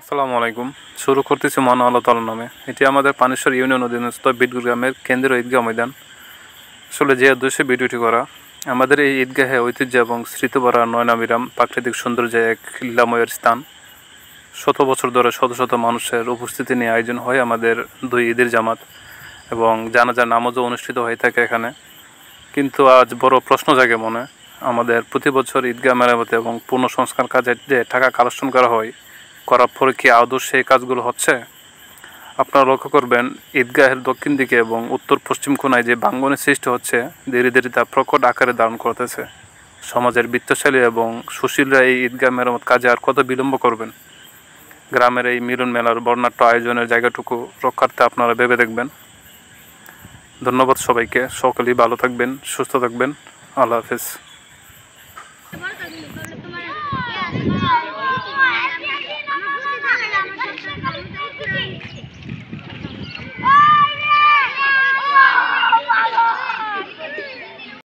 আসসালামু আলাইকুম। শুরু করতেছি মহান আল্লাহ তাআলার নামে। এটি আমাদের পানেশ্বর ইউনিয়ন অধীনস্থ বিটগুল গ্রামের কেন্দ্রীয় ঈদগাহ ময়দান। আসলে যে উদ্দেশ্যে ভিডিওটি করা, আমাদের এই ঈদগাহে ঐতিহ্য এবং স্মৃতিভরা নয়নাভিরাম প্রাকৃতিক সৌন্দর্যে এক লীলাময়ের স্থান। শত বছর ধরে শত শত মানুষের উপস্থিতি নিয়ে আয়োজন হয় আমাদের দুই ঈদের জামাত এবং জানাজার নামাজও অনুষ্ঠিত হয়ে থাকে এখানে। কিন্তু আজ বড় প্রশ্ন জাগে মনে, আমাদের প্রতি বছর ঈদগাহ মেরামতে এবং পুনঃসংস্কার কাজে যে টাকা কালেকশন করা হয়, করার পরে কি আদৌ সেই কাজগুলো হচ্ছে? আপনারা লক্ষ্য করবেন, ঈদগাহের দক্ষিণ দিকে এবং উত্তর পশ্চিম কোণায় যে ভাঙ্গনের সৃষ্টি হচ্ছে, ধীরে ধীরে তা প্রকট আকারে ধারণ করতেছে। সমাজের বিত্তশালী এবং সুশীলরা এই ঈদগাহ মেরামত কাজে আর কত বিলম্ব করবেন? গ্রামের এই মিলন মেলার বর্ণাঢ্য আয়োজনের জায়গাটুকু রক্ষার্থে আপনারা ভেবে দেখবেন। ধন্যবাদ সবাইকে। সকলেই ভালো থাকবেন, সুস্থ থাকবেন। আল্লাহ হাফেজ।